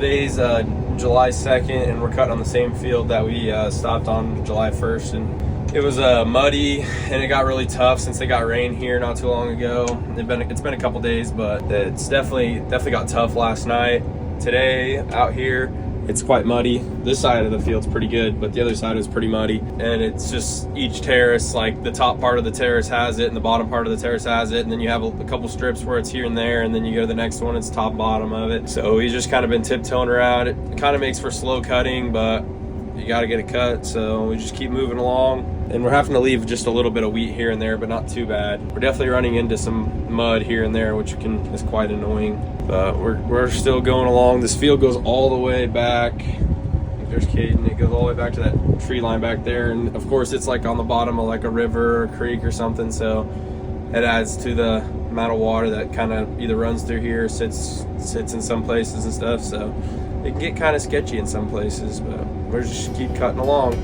today's July 2nd, and we're cutting on the same field that we stopped on July 1st. And it was muddy, and it got really tough since they got rain here not too long ago. It's been a couple days, but it's definitely got tough last night. Today out here, it's quite muddy. This side of the field's pretty good, but the other side is pretty muddy. And it's just each terrace, like the top part of the terrace has it and the bottom part of the terrace has it. And then you have a couple strips where it's here and there, and then you go to the next one, it's top bottom of it. So we've just kind of been tiptoeing around. It kind of makes for slow cutting, but you got to get it cut. So we just keep moving along. And we're having to leave just a little bit of wheat here and there, but not too bad. We're definitely running into some mud here and there, which is quite annoying. But we're still going along. This field goes all the way back. There's Caden. It goes all the way back to that tree line back there. And of course, it's like on the bottom of like a river or creek or something. So it adds to the amount of water that kind of either runs through here, sits in some places and stuff. So it can get kind of sketchy in some places, but we're just keep cutting along.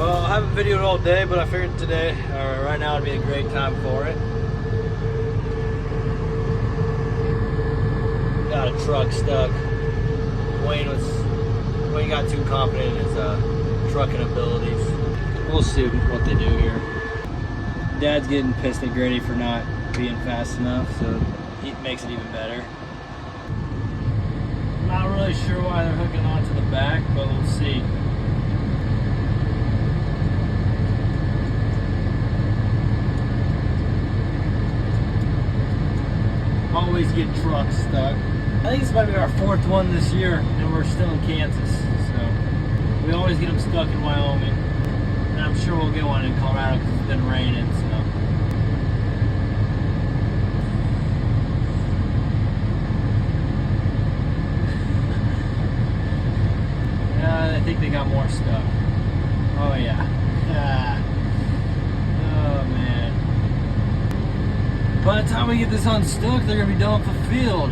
I haven't videoed all day, but I figured today, or right now, would be a great time for it. Got a truck stuck. Wayne got too confident in his trucking abilities. We'll see what they do here. Dad's getting pissed at Grady for not being fast enough, so he makes it even better. Not really sure why they're hooking onto the back, but we'll see. Always get trucks stuck. I think this might be our fourth one this year, and we're still in Kansas. So we always get them stuck in Wyoming, and I'm sure we'll get one in Colorado because it's been raining. So I think they got more stuff. Oh yeah. Oh man. By the time we get this unstuck, they're gonna be done with the field.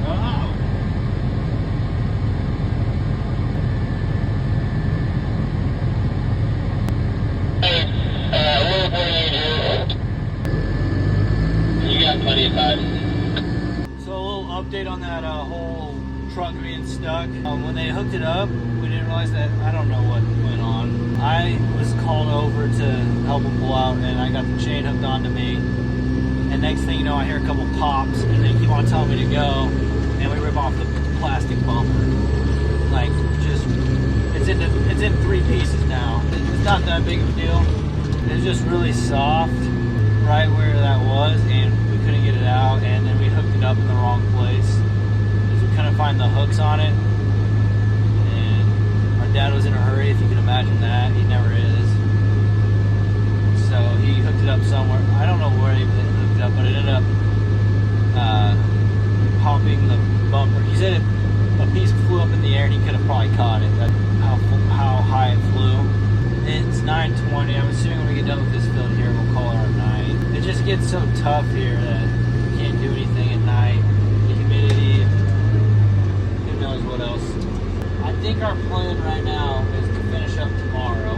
Oh. You got plenty of time. So a little update on that whole truck being stuck. When they hooked it up, we didn't realize that, I don't know what went on. I was called over to help them pull out, and I got the chain hooked onto me. And next thing you know, I hear a couple pops, and they keep on telling me to go, and we rip off the plastic bumper. Like, just, it's in three pieces now. It's not that big of a deal. It's just really soft right where that was, and we couldn't get it out, and then we hooked it up in the wrong place. We couldn't find the hooks on it. Dad was in a hurry, if you can imagine that. He never is. So he hooked it up somewhere. I don't know where he hooked it up, but it ended up popping the bumper. He said a piece flew up in the air and he could have probably caught it. That's how high it flew. It's 9:20. I'm assuming when we get done with this field here, we'll call it our night. It just gets so tough here that you can't do anything at night. The humidity, who knows what else. I think our plan right now is to finish up tomorrow,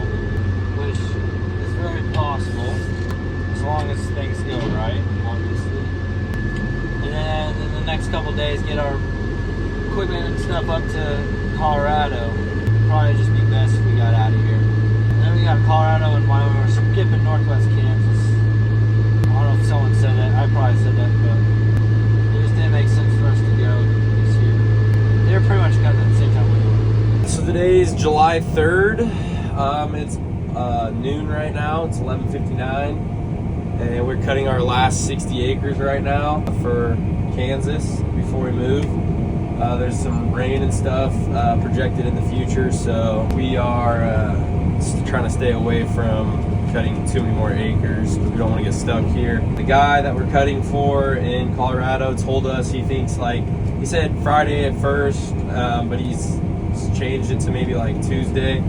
which is very possible, as long as things go right, obviously. And then in the next couple days, get our equipment and stuff up to Colorado. Probably just be best if we got out of here. And then we got Colorado and Wyoming. We're skipping northwest Kansas. I don't know if someone said that. I probably said that, but it just didn't make sense for us to go this year. They were pretty much cutting at the same time we were. So today's July 3rd. It's noon right now. It's 11:59, and we're cutting our last 60 acres right now for Kansas before we move. There's some rain and stuff projected in the future, so we are trying to stay away from cutting too many more acres because we don't want to get stuck here. The guy that we're cutting for in Colorado told us he thinks, like, he said Friday at first, but he's changed it to maybe like Tuesday.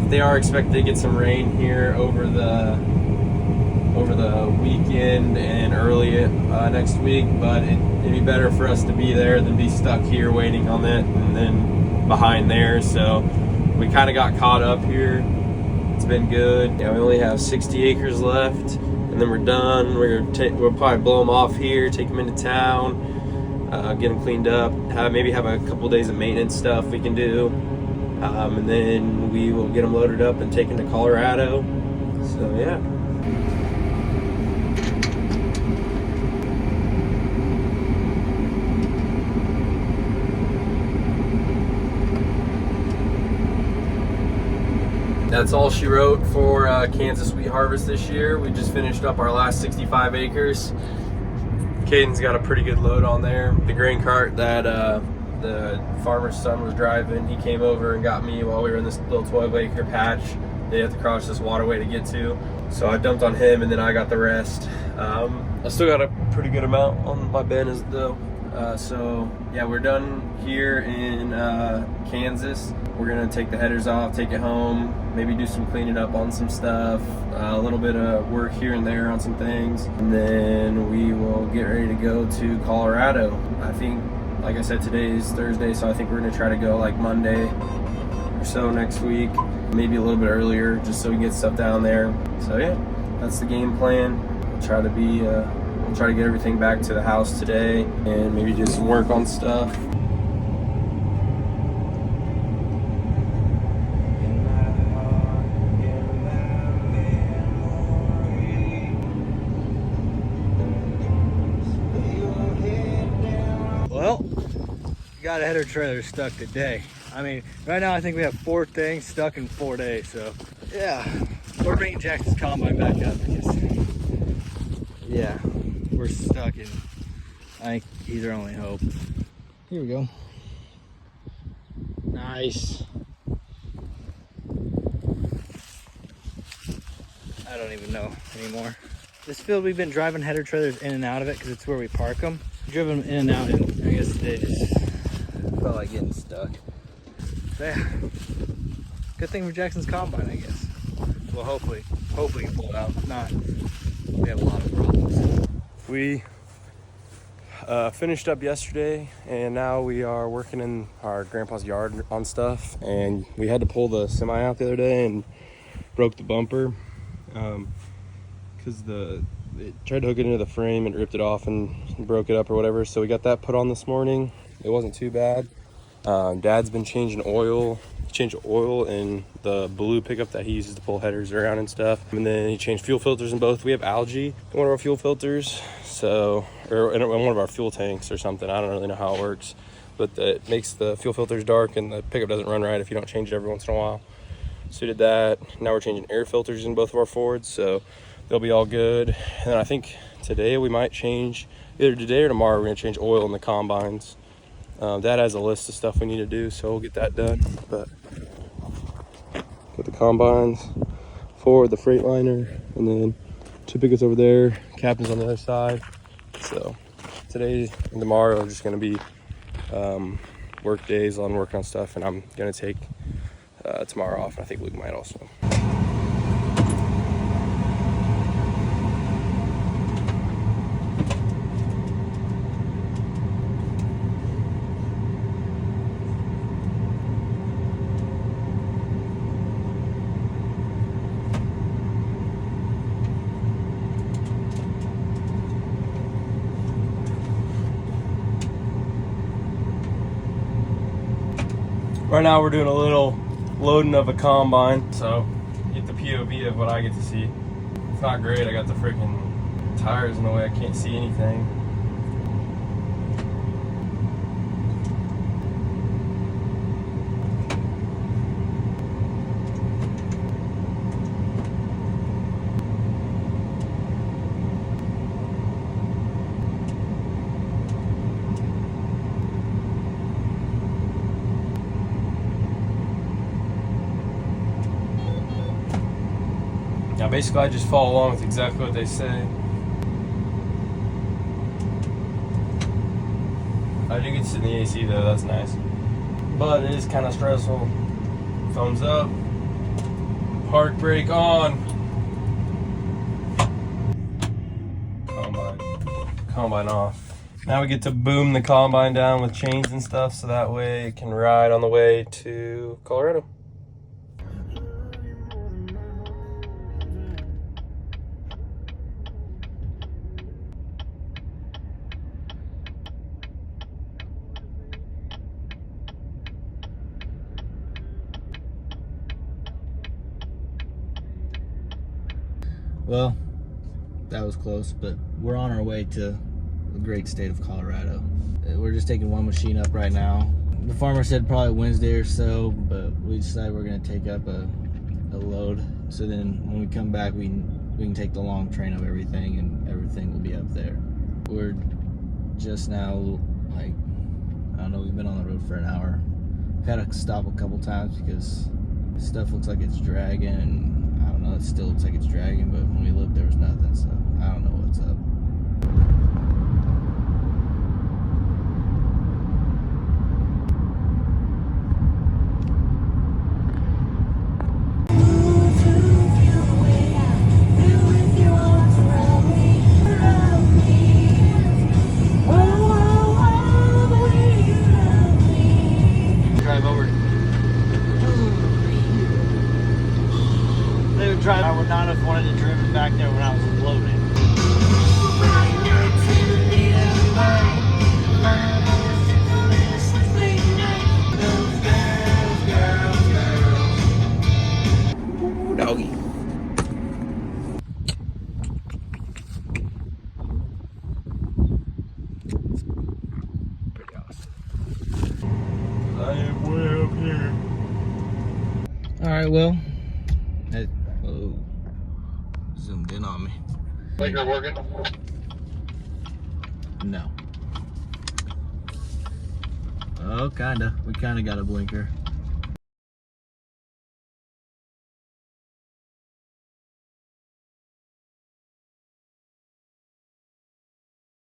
They are expected to get some rain here over the weekend and early next week, but it'd be better for us to be there than be stuck here waiting on it and then behind there. So we kind of got caught up here. It's been good. Yeah, we only have 60 acres left, and then we're done. We'll probably blow them off here, take them into town, get them cleaned up, maybe have a couple days of maintenance stuff we can do, and then we will get them loaded up and taken to Colorado. So yeah. That's all she wrote for Kansas wheat harvest this year. We just finished up our last 65 acres. Caden's got a pretty good load on there. The grain cart that the farmer's son was driving, he came over and got me while we were in this little 12-acre patch they have to cross this waterway to get to. So I dumped on him, and then I got the rest. I still got a pretty good amount on my bin though. So yeah, we're done here in Kansas. We're gonna take the headers off, take it home, maybe do some cleaning up on some stuff, a little bit of work here and there on some things, and then we will get ready to go to Colorado. I think, like I said, today is Thursday, so I think we're gonna try to go like Monday or so next week, maybe a little bit earlier, just so we can get stuff down there. So yeah, that's the game plan. We'll try to get everything back to the house today and maybe do some work on stuff. Well, we got a header trailer stuck today. I mean, right now I think we have 4 things stuck in 4 days, so yeah. We're bringing Jackson's combine back up because, yeah, we're stuck, and I think he's our only hope. Here we go. Nice. I don't even know anymore. This field, we've been driving header trailers in and out of it because it's where we park them. Driven them in and out, and I guess they just felt like getting stuck. So yeah, good thing for Jackson's combine, I guess. Well, hopefully we can pull it out. If not, we have a lot of problems. We finished up yesterday, and now we are working in our grandpa's yard on stuff, and we had to pull the semi out the other day and broke the bumper because it tried to hook it into the frame and ripped it off and broke it up or whatever. So we got that put on this morning. It wasn't too bad. Dad's been changing oil. He changed oil in the blue pickup that he uses to pull headers around and stuff. And then he changed fuel filters in both. We have algae in one of our fuel filters, or in one of our fuel tanks or something. I don't really know how it works, but it makes the fuel filters dark and the pickup doesn't run right if you don't change it every once in a while. So we did that. Now we're changing air filters in both of our Fords, so they'll be all good. And then I think today we might change, either today or tomorrow, we're gonna change oil in the combines. Dad has a list of stuff we need to do, so we'll get that done. But got the combines, Ford, the Freightliner, and then 2 pickups over there, captain's on the other side. So today and tomorrow are just gonna be work days on working on stuff, and I'm gonna take tomorrow off, and I think Luke might also. Right now we're doing a little loading of a combine, so get the POV of what I get to see. It's not great, I got the freaking tires in the way, I can't see anything. Now basically I just follow along with exactly what they say. I do get to sit in the AC though, that's nice. But it is kind of stressful. Thumbs up. Park brake on. Combine off. Now we get to boom the combine down with chains and stuff so that way it can ride on the way to Colorado. Well, that was close, but we're on our way to the great state of Colorado. We're just taking one machine up right now. The farmer said probably Wednesday or so, but we decided we're gonna take up a load. So then when we come back, we can take the long train of everything, and everything will be up there. We're just now, like, I don't know, we've been on the road for an hour. We've had to stop a couple times because stuff looks like it's dragging, and I don't know, it still looks like it's dragging, but when we looked there was nothing, so I don't know what's up. I would not have wanted to drive back there when I was loading. Ooh, doggy. Pretty awesome. I am way up here. Alright, well. Oh, zoomed in on me. Blinker working? No. Oh, kinda. We kinda got a blinker.